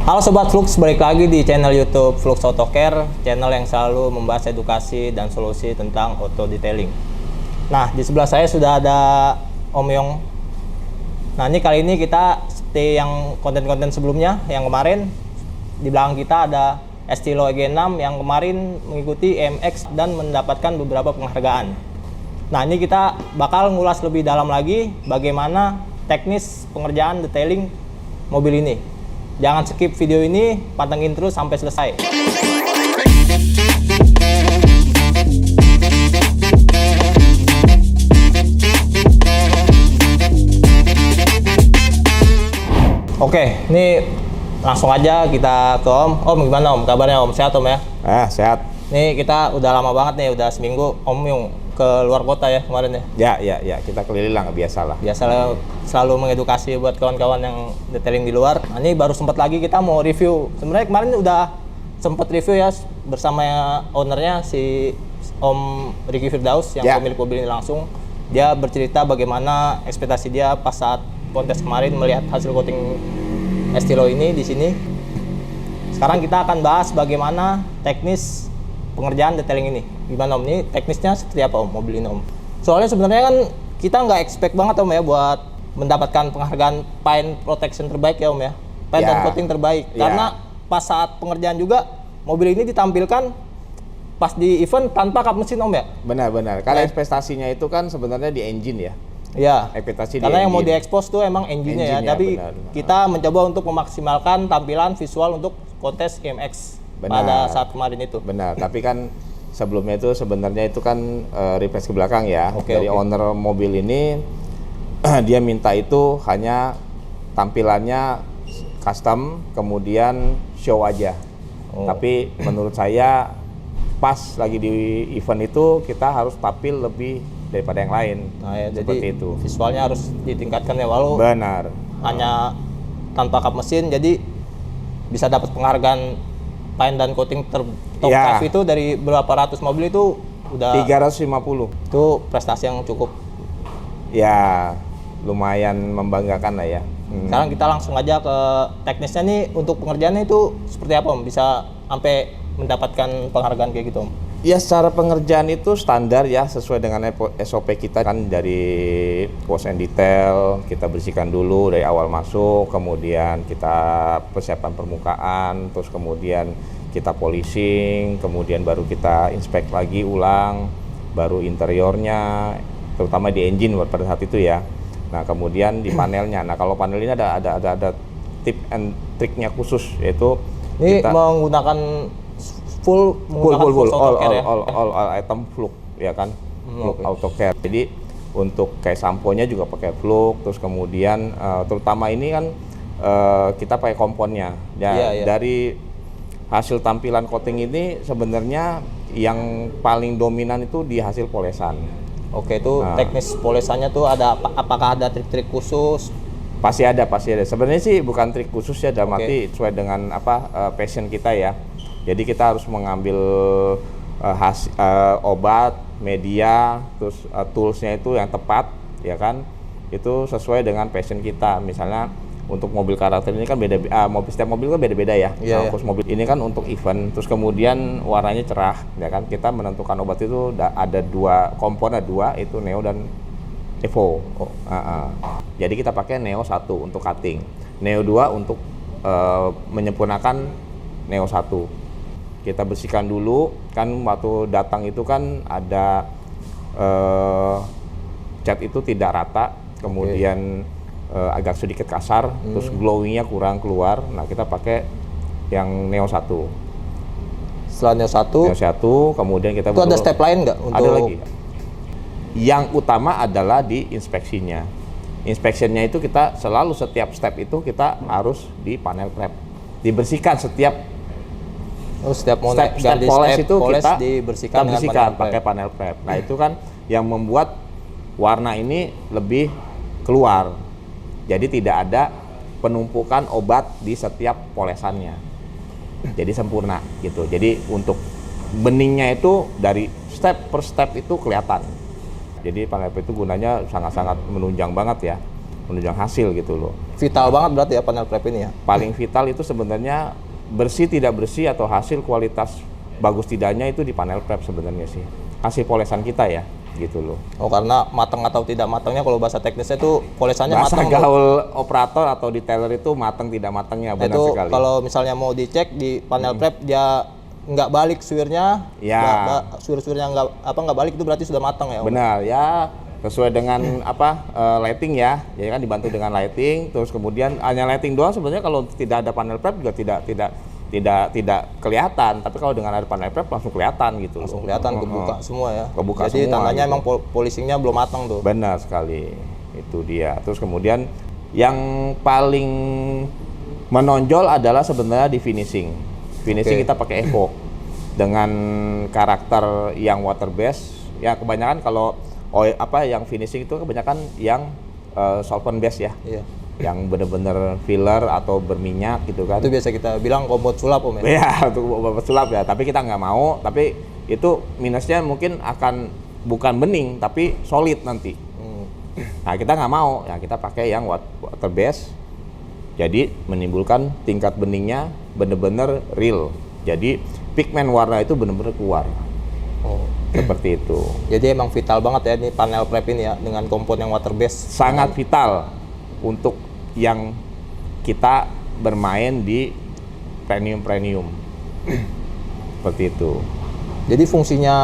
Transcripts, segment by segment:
Halo Sobat Flux, balik lagi di channel YouTube Flux Auto Care, channel yang selalu membahas edukasi dan solusi tentang auto detailing. Nah, di sebelah saya sudah ada Om Yong. Nah, ini kali ini kita seperti yang konten-konten sebelumnya, yang kemarin di belakang kita ada Estilo EG6 yang kemarin mengikuti EMX dan mendapatkan beberapa penghargaan. Nah, ini kita bakal ngulas lebih dalam lagi bagaimana teknis pengerjaan detailing mobil ini. Jangan skip video ini, pantengin terus sampai selesai. Oke, ini langsung aja kita ke Om. Om, gimana Om? Kabarnya Om? Sehat Om ya? Sehat. Nih kita udah lama banget nih, udah seminggu Om Yung ke luar kota ya kemarin ya? Ya, kita keliling lah, biasalah. Biasalah selalu mengedukasi buat kawan-kawan yang detailing di luar. Nah, ini baru sempat lagi kita mau review. Sebenarnya kemarin udah sempat review ya bersama ownernya si Om Ricky Firdaus yang pemilik mobil ini langsung. Dia bercerita bagaimana ekspektasi dia pas saat kontes kemarin melihat hasil coating Estilo ini di sini. Sekarang kita akan bahas bagaimana teknis pengerjaan detailing ini. Gimana Om? Ini teknisnya seperti apa Om mobil ini Om? Soalnya sebenarnya kan kita nggak expect banget Om ya buat mendapatkan penghargaan paint protection terbaik ya Om ya. Paint dan coating terbaik. Karena pas saat pengerjaan juga mobil ini ditampilkan pas di event tanpa kap mesin Om ya? Benar. Karena ekspektasinya itu kan sebenarnya di engine ya. Iya. Ekspektasi karena di yang mau diekspos tuh emang engine-nya ya. Tapi kita mencoba untuk memaksimalkan tampilan visual untuk kontes EMX pada saat kemarin itu. Benar. Tapi kan sebelumnya itu sebenarnya itu kan replace ke belakang ya. Dari owner mobil ini dia minta itu hanya tampilannya custom, kemudian show aja. Tapi menurut saya pas lagi di event itu kita harus tampil lebih daripada yang lain. Nah, ya, seperti jadi itu. Visualnya harus ditingkatkan ya, walau benar. Hanya tanpa kap mesin, jadi bisa dapat penghargaan paint dan coating top 5 itu dari berapa ratus mobil itu udah 350. Itu prestasi yang cukup lumayan membanggakan lah ya. Sekarang kita langsung aja ke teknisnya nih. Untuk pengerjaannya itu seperti apa Om? Bisa sampai mendapatkan penghargaan kayak gitu Om? Ya, secara pengerjaan itu standar ya, sesuai dengan SOP kita kan. Dari wash and detail kita bersihkan dulu dari awal masuk, kemudian kita persiapan permukaan, terus kemudian kita polishing, kemudian baru kita inspect lagi ulang, baru interiornya, terutama di engine pada saat itu ya. Nah, kemudian di panelnya. Nah, kalau panel ini ada tip and triknya khusus, yaitu ini kita menggunakan full all item Flux ya kan. Flux Auto Care. Jadi untuk kayak sampo-nya juga pakai Flux, terus kemudian terutama ini kan kita pakai komponnya. Dari hasil tampilan coating ini sebenarnya yang paling dominan itu di hasil polesan. Oke, itu teknis polesannya tuh ada apakah ada trik-trik khusus? Pasti ada. Sebenarnya sih bukan trik khusus ya, dalam arti sesuai dengan passion kita ya. Jadi kita harus mengambil obat, media, terus toolsnya itu yang tepat, ya kan? Itu sesuai dengan passion kita. Misalnya untuk mobil karakter ini kan beda, setiap mobil kan beda-beda ya. Terus mobil ini kan untuk event, terus kemudian warnanya cerah, ya kan? Kita menentukan obat itu ada dua komponen, itu Neo dan Evo. Jadi kita pakai Neo 1 untuk cutting, Neo 2 untuk menyempurnakan Neo 1. Kita bersihkan dulu, kan waktu datang itu kan ada cat itu tidak rata, kemudian agak sedikit kasar, terus glowingnya kurang keluar. Nah, kita pakai yang Neo 1. Setelah Neo 1, kemudian kita itu ada step lain nggak? Ada lagi. Yang utama adalah di inspeksinya. Inspeksinya itu kita selalu setiap step itu kita harus di panel prep, dibersihkan setiap step poles itu kita dibersihkan pakai panel prep. Nah, itu kan yang membuat warna ini lebih keluar. Jadi tidak ada penumpukan obat di setiap polesannya. Jadi sempurna gitu. Jadi untuk beningnya itu dari step per step itu kelihatan. Jadi panel prep itu gunanya sangat-sangat menunjang banget ya, menunjang hasil gitu loh. vital banget berarti ya panel prep ini ya. Paling vital itu sebenarnya bersih tidak bersih atau hasil kualitas bagus tidaknya itu di panel prep sebenarnya sih. Hasil polesan kita ya, gitu loh. Oh, karena matang atau tidak matangnya kalau bahasa teknisnya itu polesannya Bahasa matang. gaul operator atau detailer itu matang tidak matangnya, benar Itu sekali. kalau misalnya mau dicek di panel prep dia nggak balik swirnya, Ya. swir-swirnya nggak balik itu berarti sudah matang ya Om? Benar ya, sesuai dengan lighting ya kan dibantu dengan lighting. Terus kemudian hanya lighting doang sebenarnya kalau tidak ada panel prep juga tidak kelihatan. Tapi kalau dengan ada panel prep langsung kelihatan gitu. Langsung kelihatan kebuka semua ya. Kebuka Jadi semua, tandanya gitu. emang polishingnya belum matang tuh. Benar sekali, itu dia. Terus kemudian yang paling menonjol adalah sebenarnya di finishing. Finishing Oke. kita pakai Evo dengan karakter yang water base. Ya kebanyakan kalau yang finishing itu kebanyakan yang solvent base ya. Iya. Yang bener-bener filler atau berminyak gitu kan. Itu biasa kita bilang kompot sulap Om ya. Ya untuk obat sulap ya. Tapi kita nggak mau. Tapi itu minusnya mungkin akan bukan bening tapi solid nanti. Nah kita nggak mau. Ya kita pakai yang water base. Jadi menimbulkan tingkat beningnya bener-bener real. Jadi pigmen warna itu bener-bener keluar. Oh. Seperti itu. Jadi emang vital banget ya ini panel prep ini ya dengan kompon yang water base. Sangat vital untuk yang kita bermain di premium. Seperti itu. Jadi fungsinya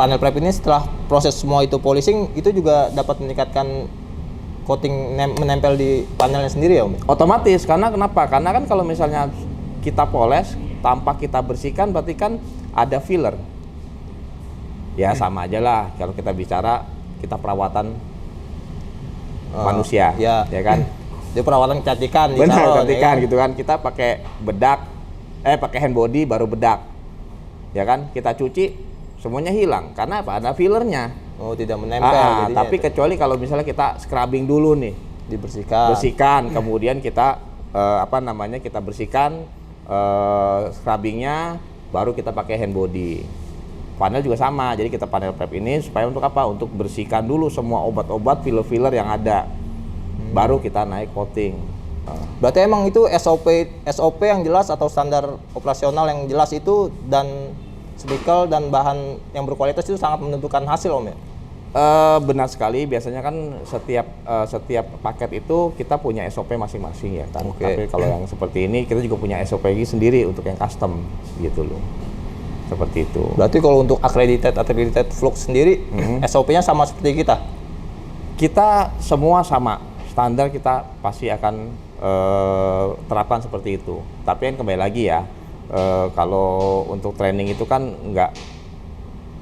panel prep ini setelah proses semua itu polishing itu juga dapat meningkatkan coating menempel di panelnya sendiri ya Om? Otomatis, karena kenapa? Karena kan kalau misalnya kita poles tanpa kita bersihkan berarti kan ada filler. Ya sama aja lah kalau kita bicara kita perawatan manusia, ya kan? Dia perawatan kecantikan di Benar, salon, kecantikan ya. gitu kan. Kita pakai bedak, pakai hand body baru bedak. Ya kan? Kita cuci semuanya hilang karena apa? Ada fillernya. Oh, tidak menempel jadinya tapi itu. kecuali kalau misalnya kita scrubbing dulu nih. Bersihkan, kemudian kita kita bersihkan scrubbingnya, baru kita pakai hand body. Panel juga sama, jadi kita panel prep ini supaya untuk apa? Untuk bersihkan dulu semua obat-obat filler-filler yang ada, baru kita naik coating. Berarti emang itu SOP yang jelas atau standar operasional yang jelas itu dan chemical dan bahan yang berkualitas itu sangat menentukan hasil Om ya? Benar sekali, biasanya kan setiap paket itu kita punya SOP masing-masing ya kan. Oke. Tapi kalau yang seperti ini kita juga punya SOP sendiri untuk yang custom gitu loh. Seperti itu. Berarti kalau untuk accredited Flux sendiri SOP-nya sama seperti kita? Kita semua sama, standar kita pasti akan terapkan seperti itu. Tapi kan kembali lagi ya, kalau untuk training itu kan nggak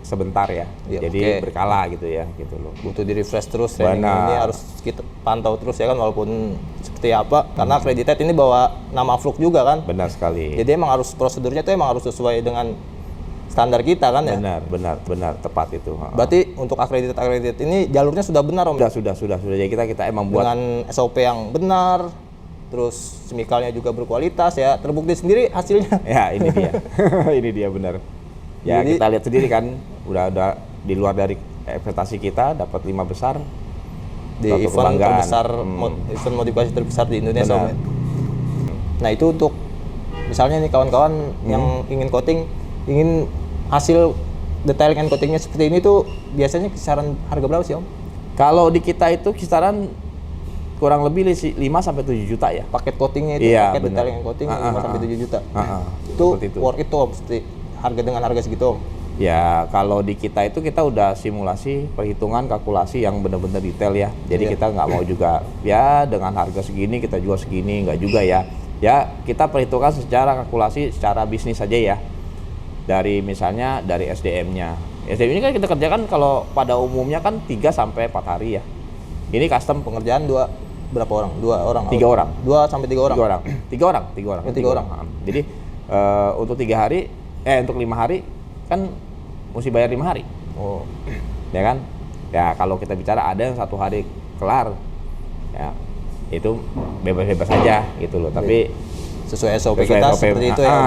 sebentar ya, jadi berkala gitu ya, gitu loh. Butuh di refresh terus, training ini harus kita pantau terus ya kan, walaupun seperti apa, karena accredited ini bawa nama Flux juga kan. Benar sekali. Jadi emang harus prosedurnya itu emang harus sesuai dengan standar kita kan ya. Benar tepat itu. Berarti untuk accredited ini jalurnya sudah benar Om? Sudah. Jadi kita emang buat dengan SOP yang benar, terus chemicalnya juga berkualitas ya, terbukti sendiri hasilnya. Ya ini dia, ini dia benar. Ya jadi, kita lihat sendiri kan, udah di luar dari ekspektasi kita, dapat 5 besar di event terbesar, event modifikasi terbesar di Indonesia. Nah itu untuk misalnya nih kawan-kawan yang ingin coating, ingin hasil detailing and coatingnya seperti ini tuh biasanya kisaran harga berapa sih Om? Kalau di kita itu kisaran kurang lebih 5 sampai 7 juta ya. Paket coatingnya itu, iya, paket detailing and coating 5 sampai 7 juta. Itu worth it tuh Om, harga dengan harga segitu Om? Ya kalau di kita itu kita udah simulasi perhitungan kalkulasi yang benar-benar detail ya. Jadi kita nggak mau juga ya dengan harga segini kita jual segini, nggak juga ya. Ya kita perhitungkan secara kalkulasi secara bisnis saja ya. Dari misalnya dari SDM-nya. SDM ini kan kita kerjakan kalau pada umumnya kan 3 sampai 4 hari ya. Ini custom pengerjaan berapa orang? 2 orang? 3 orang. 2 sampai 3 orang? 3 orang. 3 orang. Jadi untuk 3 hari, untuk 5 hari kan mesti bayar 5 hari. Oh. Ya kan? Ya kalau kita bicara ada yang 1 hari kelar. Ya. Itu bebas-bebas saja gitu loh. Tapi sesuai SOP kita seperti itu ya.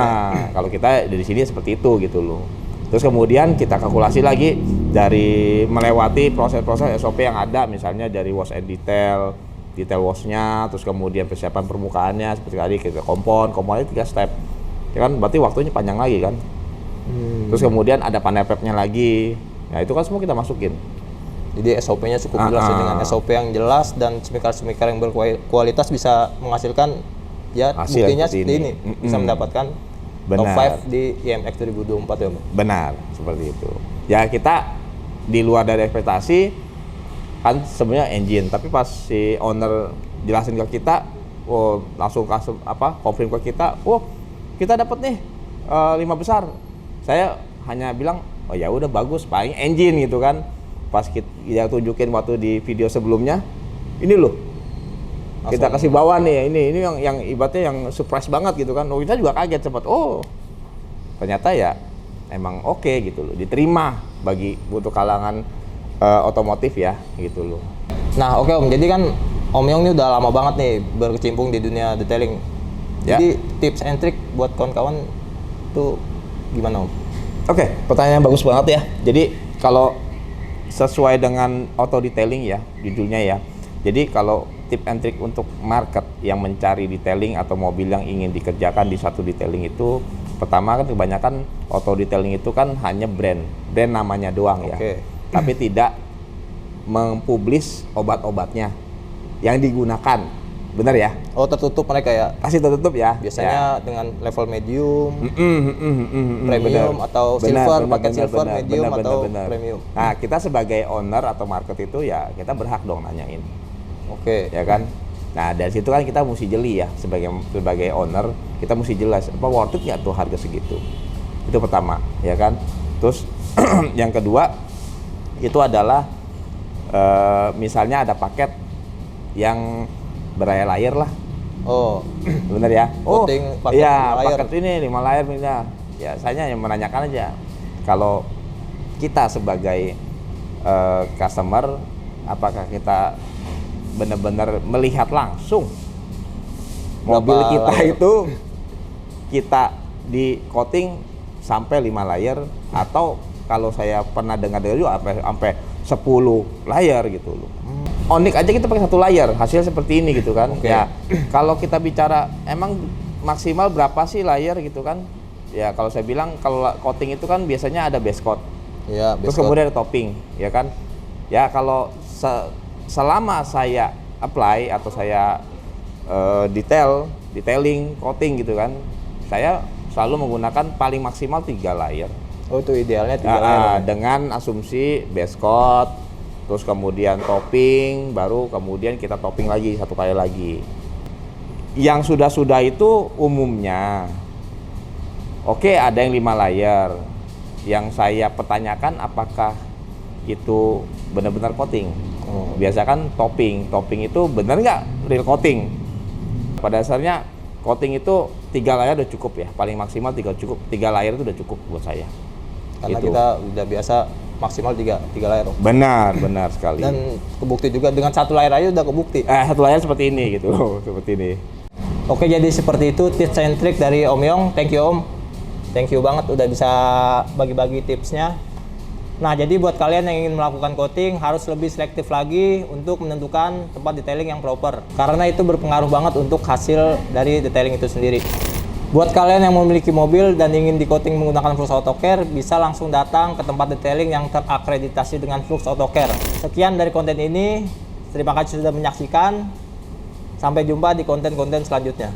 Kalau kita dari sini seperti itu gitu loh. Terus kemudian kita kalkulasi lagi dari melewati proses-proses SOP yang ada, misalnya dari wash and detail, detail washnya, terus kemudian persiapan permukaannya seperti tadi kita komponnya 3 step, ya kan, berarti waktunya panjang lagi kan. Terus kemudian ada panel PEP-nya lagi, nah itu kan semua kita masukin. Jadi SOP-nya cukup jelas ya, dengan SOP yang jelas dan semikar-semikar yang berkualitas bisa menghasilkan ya Hasil buktinya seperti seperti ini. Bisa mendapatkan top Benar. 5 di IMX 2024 ya Om. Benar, seperti itu. Ya kita di luar dari ekspektasi kan sebenarnya engine, tapi pas si owner jelasin ke kita, langsung kasih confirm ke kita, kita dapat nih 5 besar. Saya hanya bilang, oh ya udah bagus, paling engine gitu kan. Pas kita tunjukin waktu di video sebelumnya, ini loh. Kita kasih bawa nih, ini yang ibaratnya yang surprise banget gitu kan. Kita juga kaget sempat. Ternyata ya emang oke gitu loh, diterima bagi untuk kalangan otomotif ya gitu loh. Nah oke Om, jadi kan Om Yong ini udah lama banget nih berkecimpung di dunia detailing. Ya. Jadi tips and trick buat kawan-kawan tuh gimana Om? Oke, pertanyaan bagus banget ya. Jadi kalau sesuai dengan auto detailing ya judulnya ya. Jadi kalau tip and trick untuk market yang mencari detailing atau mobil yang ingin dikerjakan di satu detailing itu, pertama kan kebanyakan auto detailing itu kan hanya brand namanya doang ya. Tapi tidak mempublis obat-obatnya yang digunakan, benar ya? Oh tertutup mereka ya? Pasti tertutup ya. Biasanya dengan level medium, premium atau silver, paket silver, medium atau premium. Nah kita sebagai owner atau market itu ya kita berhak dong nanyain. Oke. Ya kan? Nah dari situ kan kita mesti jeli ya sebagai owner, kita mesti jelas apa worth it nggak tuh harga segitu. Itu pertama, ya kan? Terus yang kedua itu adalah misalnya ada paket yang berlayar lah. Oh, bener ya? Coating paket iya, 5 layer. paket ini 5 layer misalnya. Ya, saya yang menanyakan aja. Kalau kita sebagai customer, apakah kita benar-benar melihat langsung mobil kita itu kita di coating sampai 5 layer, atau kalau saya pernah dengar juga sampai 10 layer gitu loh. Onyx aja kita pakai 1 layer, hasil seperti ini gitu kan. Ya, kalau kita bicara emang maksimal berapa sih layer gitu kan? Ya kalau saya bilang kalau coating itu kan biasanya ada base coat. Ya, terus kemudian ada topping, ya kan? Ya kalau selama saya apply atau saya detailing, coating gitu kan, saya selalu menggunakan paling maksimal 3 layer. Oh itu idealnya 3 layer. Dengan asumsi base coat, terus kemudian topping, baru kemudian kita topping lagi 1 kali lagi. Yang sudah itu umumnya oke, ada yang 5 layer. Yang saya pertanyakan apakah itu benar-benar coating. Biasa kan topping itu benar nggak real coating. Pada dasarnya coating itu 3 layer udah cukup ya, paling maksimal 3 cukup. 3 layer itu udah cukup buat saya. Karena gitu. kita udah biasa maksimal 3 layer. Benar sekali. Dan kebukti juga dengan 1 layer aja udah kebukti. 1 layer seperti ini gitu, seperti ini. Oke, jadi seperti itu tips and trick dari Om Yong. Thank you Om. Thank you banget udah bisa bagi-bagi tipsnya. Nah, jadi buat kalian yang ingin melakukan coating harus lebih selektif lagi untuk menentukan tempat detailing yang proper. Karena itu berpengaruh banget untuk hasil dari detailing itu sendiri. Buat kalian yang memiliki mobil dan ingin di coating menggunakan Flux AutoCare, bisa langsung datang ke tempat detailing yang terakreditasi dengan Flux AutoCare. Sekian dari konten ini. Terima kasih sudah menyaksikan. Sampai jumpa di konten-konten selanjutnya.